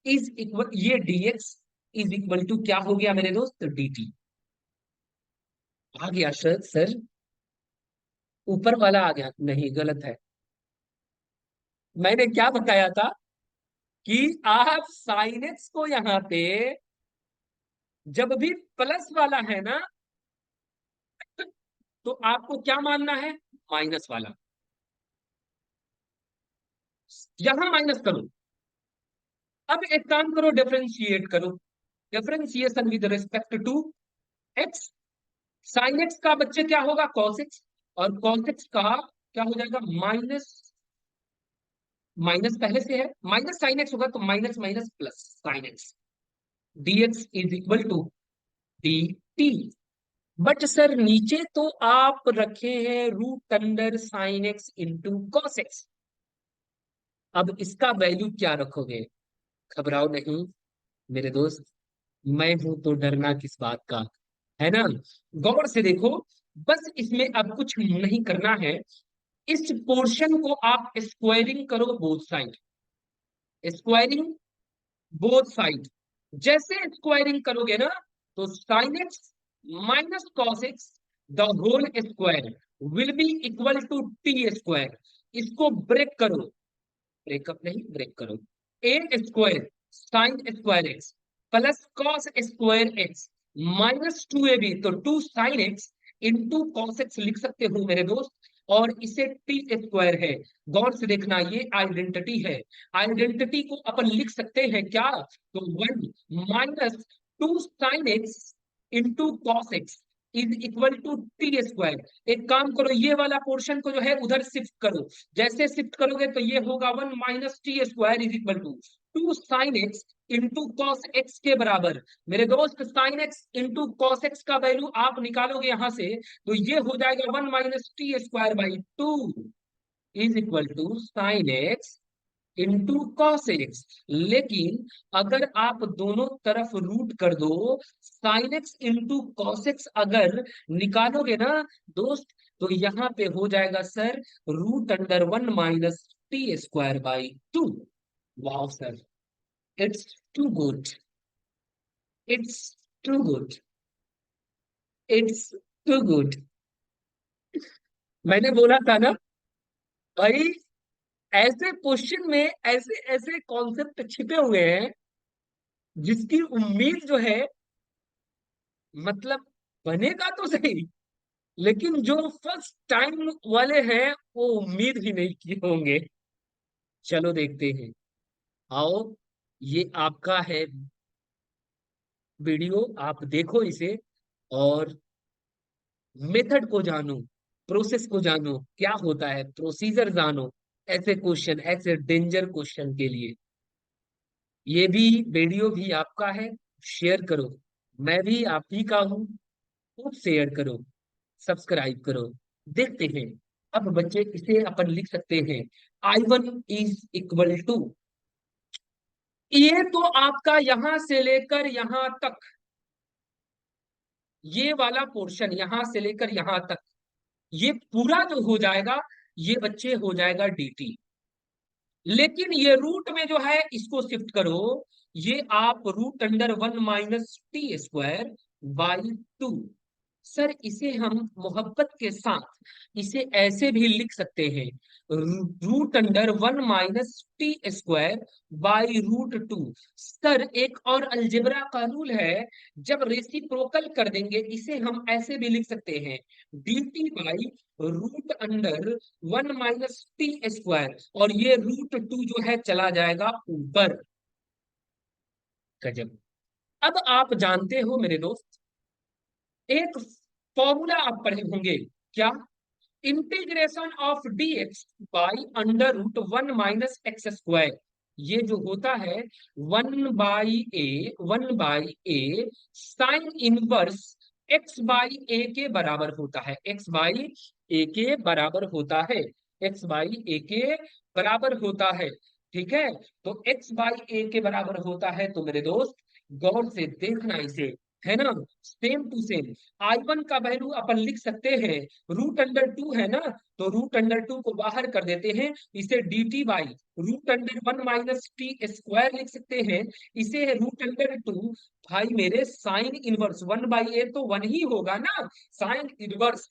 [SPEAKER 1] इज इक्वल, ये dx इज इक्वल टू क्या हो गया मेरे दोस्त, dt। आ गया सर, सर ऊपर वाला आ गया, नहीं गलत है। मैंने क्या बताया था कि आप साइन x को यहां पे जब भी प्लस वाला है ना, तो आपको क्या मानना है, माइनस वाला। यहां माइनस करो। अब एक काम करो, डिफरेंशिएट करो, differentiation with respect to x, sine x का बच्चे क्या होगा, कॉस एक्स, और कॉस एक्स का क्या हो जाएगा, माइनस, माइनस पहले से है, माइनस साइन एक्स होगा तो minus minus plus sine x, dx is equal to dt। But sir नीचे तो आप रखे हैं root under sine x into cos x, अब इसका वैल्यू क्या रखोगे, घबराओ नहीं मेरे दोस्त, मैं हूं तो डरना किस बात का, है ना। गौर से देखो, बस इसमें अब कुछ नहीं करना है, इस पोर्शन को आप स्क्वायरिंग करो both side, squaring both side. जैसे स्क्वायरिंग करोगे ना, तो sine x minus cos x the whole square will be equal to t square. इसको ब्रेक करो, ब्रेकअप नहीं, ब्रेक करो, A square sine square x plus cos square x minus two A B, तो two sine x into cos x लिख सकते हो मेरे दोस्त, और इसे टी स्क्वायर है। गौर से देखना, ये आइडेंटिटी है, आइडेंटिटी को अपन लिख सकते हैं क्या, तो one minus two sine x into cos x is equal to t square. एक काम करो, ये वाला पोर्शन को जो है उधर शिफ्ट करो, जैसे शिफ्ट करोगे तो ये होगा one minus t square is equal to two sine x into cos x के बराबर। मेरे दोस्त sine x into cos x का वैल्यू आप निकालोगे यहां से, तो ये हो जाएगा one minus t square by two is equal to sine x into cos x. लेकिन अगर आप दोनों तरफ रूट कर दो, sine x into cos x अगर निकालोगे ना दोस्त, तो यहां पे हो जाएगा sir root under one minus t square by two. Wow sir, it's too good, it's too good, it's too good. मैंने बोला था ना भाई, ऐसे क्वेश्चन में ऐसे ऐसे कॉन्सेप्ट छिपे हुए हैं जिसकी उम्मीद जो है, मतलब बनेगा तो सही, लेकिन जो फर्स्ट टाइम वाले हैं वो उम्मीद भी नहीं किए होंगे। चलो देखते हैं, आओ, ये आपका है वीडियो, आप देखो इसे, और मेथड को जानो, प्रोसेस को जानो, क्या होता है, प्रोसीजर जानो, ऐसे क्वेश्चन, ऐसे डेंजर क्वेश्चन के लिए। ये भी वीडियो भी आपका है, शेयर करो। मैं भी आप ही का हूं, खूब शेयर करो, सब्सक्राइब करो। देखते हैं। अब बच्चे इसे अपन लिख सकते हैं, I1 = ये तो आपका यहां से लेकर यहां तक, ये वाला पोर्शन यहां से लेकर यहां तक, ये पूरा जो हो जाएगा, ये बच्चे हो जाएगा dt। लेकिन ये रूट में जो है इसको शिफ्ट करो, ये आप √(1 - t²/2। सर इसे हम मोहब्बत के साथ इसे ऐसे भी लिख सकते हैं, √(1 - t²/√2। सर एक और अलजेब्रा का रूल है, जब रेसिप्रोकल कर देंगे इसे हम ऐसे भी लिख सकते हैं, dt/√(1 - t²। और ये √2 जो है चला जाएगा ऊपर। गजब। अब आप जानते हो मेरे दोस्त, एक फॉर्मूला आप पढ़े होंगे, क्या? Integration of dx by √(1 - x²। ये जो होता है 1/a साइन इनवर्स x/a के बराबर होता है, x/a के बराबर होता है, x/a के बराबर होता है। ठीक है, तो x/a के बराबर होता है, तो मेरे दोस्त गौर से देखना इसे, है ना, सेम टू सेम। I1 का वैल्यू अपन लिख सकते हैं, √2 है ना, तो √2 को बाहर कर देते हैं, इसे dt/√(1 - t²) लिख सकते हैं। इसे √2, भाई मेरे साइन इनवर्स 1/a तो 1 ही होगा ना, साइन इनवर्स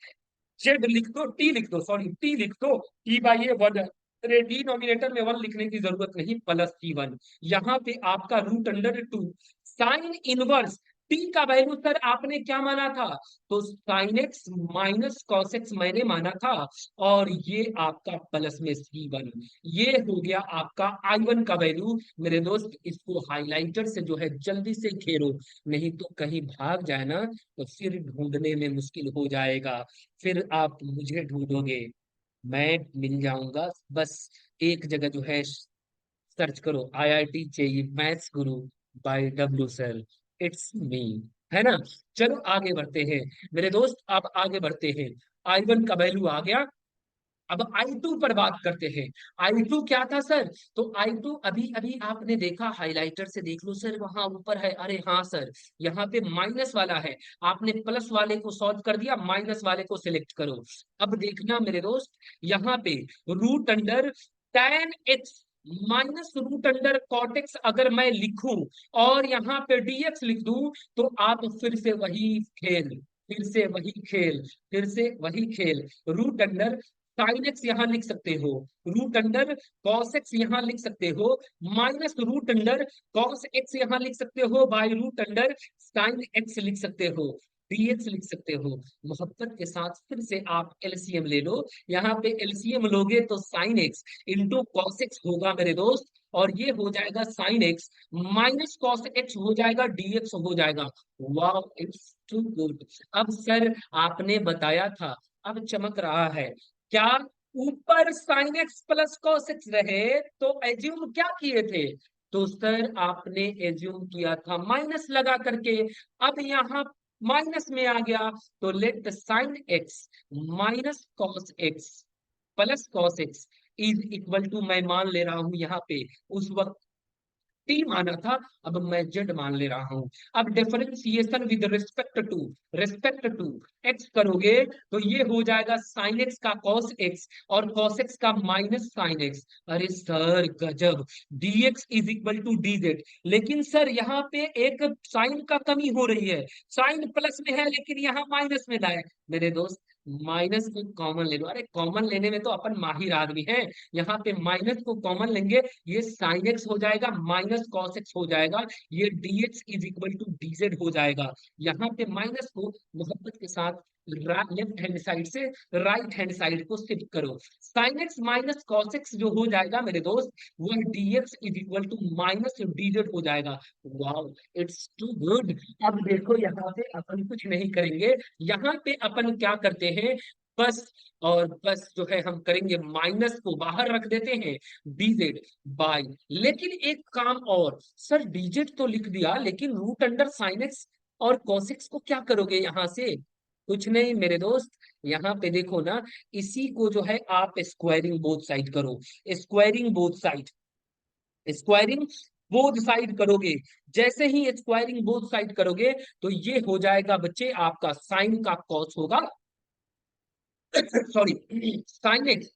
[SPEAKER 1] जेड लिख दो, टी लिख दो, सॉरी टी लिख दो, t/a 1। अरे डिनोमिनेटर में 1 लिखने की जरूरत नहीं, +t1। यहाँ पे आपका √2 साइन इनवर्स टी का वैल्यू सर आपने क्या माना था, तो sine x minus cos x मैंने माना था, और ये आपका प्लस में C1। ये हो गया आपका I1 का वैल्यू। मेरे दोस्त इसको हाइलाइटर से जो है जल्दी से घेरो, नहीं तो कहीं भाग जाए ना, तो फिर ढूंढने में मुश्किल हो जाएगा, फिर आप मुझे ढूंढोगे, मैं मिल जाऊंगा। बस एक जगह जो है सर्च करो, IIT JEE maths Guru by W sir, it's me, है ना। चलो आगे बढ़ते हैं मेरे दोस्त, अब आगे बढ़ते हैं। I1 का वैल्यू आ गया, अब I2 पर बात करते हैं। I2 क्या था सर, तो I2 अभी अभी आपने देखा, हाइलाइटर से देख लो सर, वहां ऊपर है, अरे हाँ सर, यहाँ पे माइनस वाला है, आपने प्लस वाले को सॉल्व कर दिया, माइनस वाले को सिलेक्ट करो। अब देखना मेरे दोस्त, यहाँ पे √tan x -√cot x अगर मैं लिखूं, और यहाँ पे dx लिख दूं, तो आप फिर से वही खेल, फिर से वही खेल, फिर से वही खेल। √, साइन एक्स यहाँ लिख सकते हो, √कॉस एक्स यहाँ लिख सकते हो, -√कॉस एक्स यहाँ लिख सकते हो, बाय √साइन एक्स लिख सकते हो, dx लिख सकते हो। मोहब्बत के साथ फिर से आप एलसीएम ले लो, यहाँ पे एलसीएम लोगे तो sine x into cos x होगा मेरे दोस्त, और ये हो जाएगा sine x minus cos x हो जाएगा, dx हो जाएगा। वाह, इट्स टू गुड। अब सर आपने बताया था, अब चमक रहा है क्या, ऊपर sine x plus cos x रहे तो एज्यूम क्या किए थे, तो सर आपने एज्यूम किया था माइनस लगा करके। अब यहाँ माइनस में आ गया, तो let sine x minus cos x plus cos x is equal to, मैं मान ले रहा हूं यहाँ पे उस वक्त टी माना था, अब मैं जेड मान ले रहा हूं। अब differentiation with respect to x करोगे, तो ये हो जाएगा साइन एक्स का कॉस एक्स और कॉस एक्स का माइनस साइन एक्स। अरे सर गजब, dx is equal to dz। लेकिन सर यहाँ पे एक साइन का कमी हो रही है, साइन प्लस में है लेकिन यहाँ माइनस में लाए। मेरे दोस्त माइनस को कॉमन ले लो, अरे कॉमन लेने में तो अपन माहिर आदमी है, यहाँ पे माइनस को कॉमन लेंगे, ये साइन एक्स हो जाएगा माइनस कॉस एक्स हो जाएगा, ये dx is equal to dz हो जाएगा। यहाँ पे माइनस को मोहब्बत के साथ लेफ्ट हैंड साइड से राइट हैंड साइड को शिफ्ट करो। Sine x minus cos x जो हो जाएगा मेरे दोस्त, वह dx is equal to minus dz हो जाएगा। Wow, it's too good. अब देखो यहाँ पे अपन कुछ नहीं करेंगे, यहाँ पे अपन क्या करते हैं, बस और बस जो है हम करेंगे माइनस को बाहर रख देते हैं, dz बाई, लेकिन एक काम और सर, dz तो लिख दिया लेकिन रूट अंडर साइन एक्स और cos x को क्या करोगे यहाँ से? कुछ नहीं मेरे दोस्त, यहाँ पे देखो ना, इसी को जो है आप स्क्वायरिंग बोथ साइड करो, squaring both side, squaring both side करोगे। जैसे ही स्क्वायरिंग बोथ साइड करोगे तो ये हो जाएगा बच्चे आपका साइन का कॉस होगा, sorry, sine x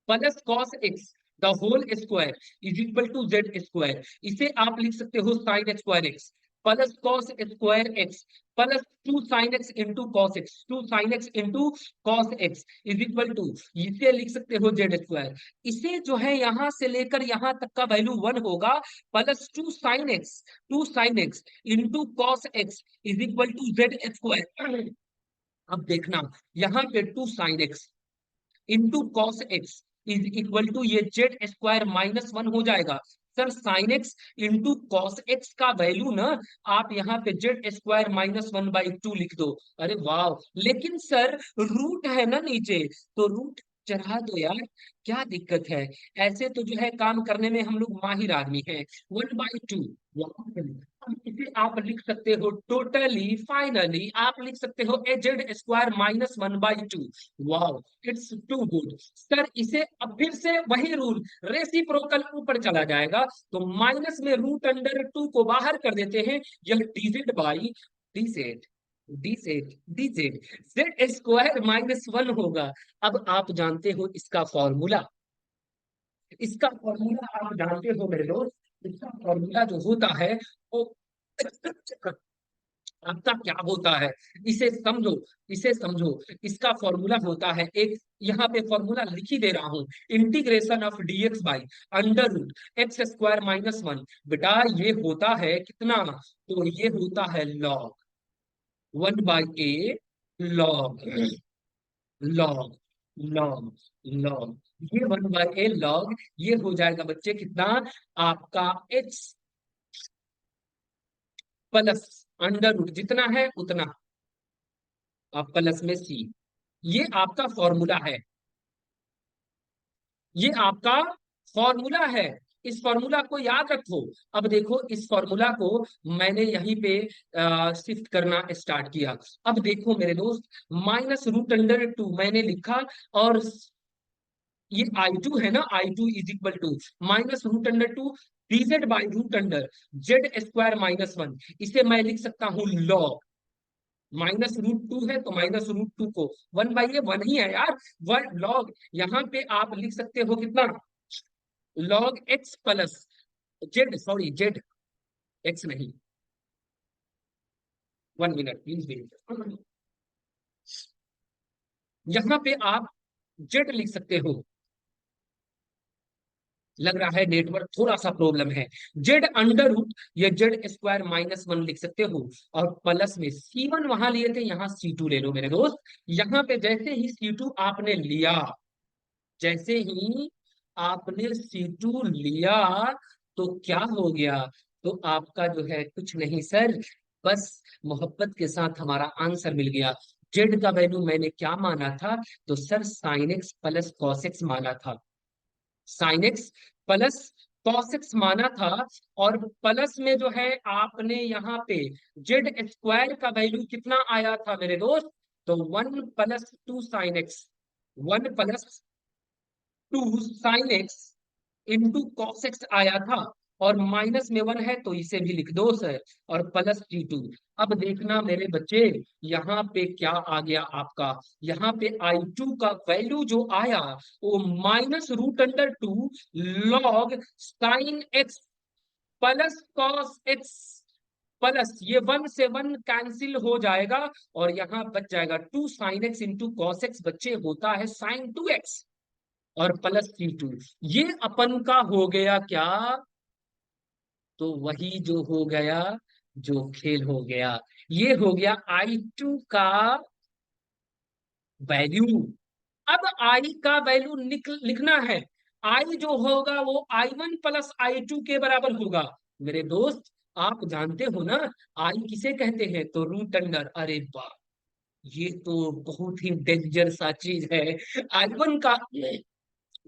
[SPEAKER 1] plus cos x the whole square is equal to z square. इसे आप लिख सकते हो sine square x plus cos square x plus two sine x into cos x, two sine x into cos x is equal to, इसे लिख सकते हो z square. इसे जो है यहां से लेकर यहां तक का वैल्यू 1 होगा, plus two sine x into cos x is equal to z square. अब देखना, यहाँ पे two sine x into cos x is equal to ये जेड स्क्वायर माइनस 1 हो जाएगा। Sir sine x into cos x का value ना, आप यहाँ पे जेड स्क्वायर माइनस 1/2 लिख दो। अरे वाह, लेकिन सर रूट है ना नीचे, तो रूट चढ़ा दो यार, क्या दिक्कत है? ऐसे तो जो है काम करने में हम लोग माहिर आदमी हैं। 1/2, इसे आप लिख सकते हो टोटली, फाइनली आप लिख सकते हो A Z square minus 1/2। Wow, it's too good sir. इसे अब फिर से वही रूल, रेसिप्रोकल ऊपर चला जाएगा, तो माइनस में रूट अंडर 2 को बाहर कर देते हैं, यह dz by dz, dz Z square minus 1 होगा। अब आप जानते हो इसका फॉर्मूला, इसका फॉर्मूला आप जानते हो मेरे दोस्त, इसका फॉर्मूला जो होता है वो आपका क्या होता है, इसे समझो, इसे समझो। इसका फॉर्मूला होता है एक, यहाँ पे फॉर्मूला लिख ही दे रहा हूं, integration of dx by under root x square minus 1। बेटा ये होता है कितना, तो ये होता है log 1/a, log log log log, ये 1/a लॉग, ये हो जाएगा बच्चे कितना, आपका एक्स प्लस अंडर रूट जितना है उतना, आप प्लस में सी, ये आपका फॉर्मूला है, ये आपका फॉर्मूला है। इस फॉर्मूला को याद रखो। अब देखो इस फॉर्मूला को मैंने यहीं पे शिफ्ट करना स्टार्ट किया। अब देखो मेरे दोस्त, माइनस रूट अंडर 2 मैंने लिखा, और ये I2 है ना, I2 is equal to minus root under 2 dz by root under z square minus 1। इसे मैं लिख सकता हूँ लॉग, माइनस रूट 2 है तो माइनस रूट 2 को 1/a 1 ही है यार, 1 लॉग, यहाँ पे आप लिख सकते हो कितना, log x plus Z, sorry Z, x नहीं, 1 मिनट प्लीज वेट, यहाँ पे आप जेड लिख सकते हो। लग रहा है नेटवर्क थोड़ा सा प्रॉब्लम है। जेड अंडर रूट, ये जेड स्क्वायर माइनस 1 लिख सकते हो, और प्लस में C1 वहां लिए थे, यहाँ C2 ले लो मेरे दोस्त। यहाँ पे जैसे ही C2 आपने लिया, जैसे ही आपने C2 लिया, तो क्या हो गया, तो आपका जो है कुछ नहीं सर, बस मोहब्बत के साथ हमारा आंसर मिल गया। जेड का वैल्यू मैंने क्या माना था, तो sir sine x plus cos x माना था, sign x plus cos x माना था, और प्लस में जो है आपने यहाँ पे जेड स्क्वायर का वैल्यू कितना आया था मेरे दोस्त, तो 1 + 2 sin x, 1 + 2 sin x into cos x आया था, और माइनस में 1 है तो इसे भी लिख दो सर, और प्लस T2। अब देखना मेरे बच्चे, यहाँ पे क्या आ गया आपका, यहाँ पे I2 का वैल्यू जो आया, वो minus root under 2 log sine x plus cos x, plus ये 1 से 1 कैंसिल हो जाएगा, और यहाँ बच जाएगा 2 sin x into cos x, बच्चे होता है sin 2x, और प्लस C2। ये अपन का हो गया क्या, तो वही जो हो गया, जो खेल हो गया, ये हो गया I2 का वैल्यू। अब आई का वैल्यू लिखना है। आई जो होगा वो I1 + I2 के बराबर होगा। मेरे दोस्त, आप जानते हो ना आई किसे कहते हैं? तो रूट अंडर। अरे वाह, ये तो बहुत ही डेंजर सा चीज है। I1 का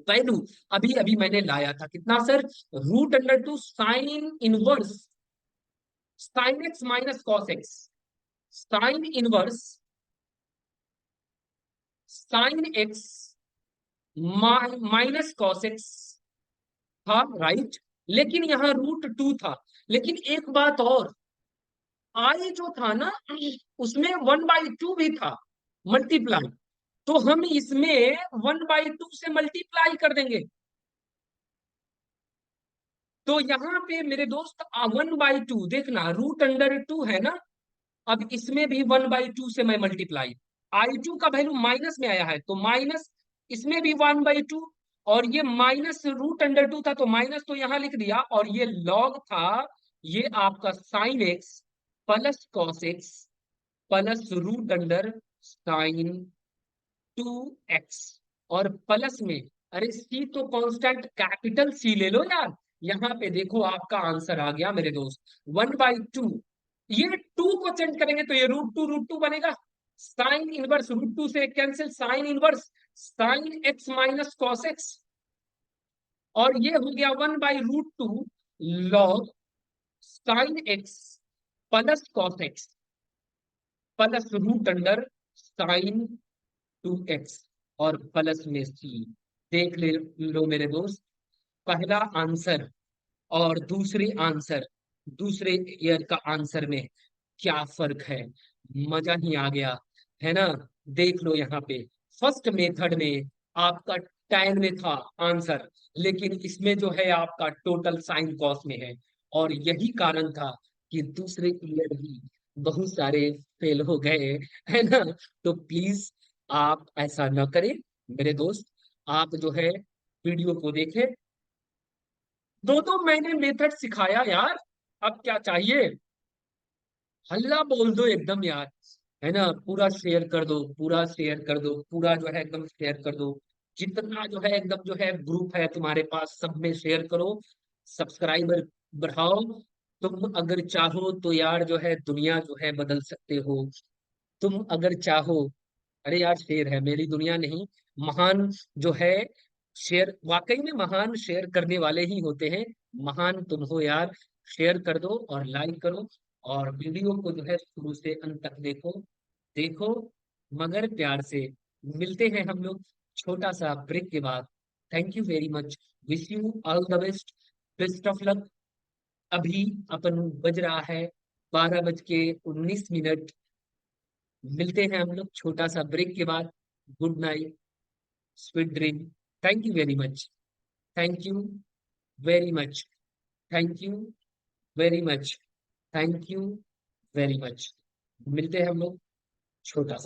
[SPEAKER 1] वैल्यू अभी अभी मैंने लाया था कितना sir? √2 sin x minus cos x. Sine x minus cos x था, राइट। लेकिन यहाँ √2 था। लेकिन एक बात और, आई जो था ना उसमें 1/2 भी था, मल्टीप्लाई। तो हम इसमें 1/2 से मल्टीप्लाई कर देंगे। तो यहाँ पे मेरे दोस्त 1/2 देखना, √2 है ना। अब इसमें भी 1/2 से मैं मल्टीप्लाई। I2 का वैल्यू माइनस में आया है तो माइनस, इसमें भी 1/2। और ये माइनस √2 था तो माइनस तो यहाँ लिख दिया, और ये लॉग था। ये आपका sin x + cos x plus √sin 2x। और प्लस में, अरे सी तो कांस्टेंट, कैपिटल सी ले लो यार। यहाँ पे देखो आपका आंसर आ गया मेरे दोस्त, 1/2। ये टू को चेंज करेंगे तो ये √2 बनेगा। sin 1 √2 से cancel, sin x - cos x। और ये हो गया 1/√2 log sin x + cos x plus √sin 2x। और प्लस में सी। देख ले लो मेरे दोस्त, पहला आंसर और दूसरे आंसर, दूसरे ईयर का आंसर में क्या फर्क है। मजा ही आ गया, है ना। देख लो यहाँ पे, फर्स्ट मेथड में आपका tan में था आंसर, लेकिन इसमें जो है आपका टोटल साइन कॉस में है। और यही कारण था कि दूसरे ईयर भी बहुत सारे फेल हो गए, है ना। तो प्लीज आप ऐसा न करें मेरे दोस्त। आप जो है वीडियो को देखें। दो तो मैंने मेथड सिखाया यार, अब क्या चाहिए? हल्ला बोल दो एकदम यार, है ना। पूरा शेयर कर दो, पूरा शेयर कर दो, पूरा जो है एकदम शेयर कर दो। जितना जो है एकदम जो है ग्रुप है तुम्हारे पास, सब में शेयर करो। सब्सक्राइबर बढ़ाओ। तुम अगर चाहो तो यार जो है दुनिया जो है बदल सकते हो। तुम अगर चाहो, अरे यार शेर है मेरी दुनिया नहीं। महान जो है, शेयर वाकई में महान शेयर करने वाले ही होते हैं। महान तुम हो यार। शेयर कर दो और लाइक करो। और वीडियो को जो है शुरू से अंत तक देखो। देखो मगर प्यार से। मिलते हैं हम लोग छोटा सा ब्रेक के बाद। Thank you very much. Wish you all the best. Best of luck. अभी अपन बज रहा है 12:19। मिलते हैं हम लोग छोटा सा ब्रेक के बाद। Good night, sweet dream. Thank you very much. Thank you very much. Thank you very much. Thank you very much. मिलते हैं हम लोग छोटा सा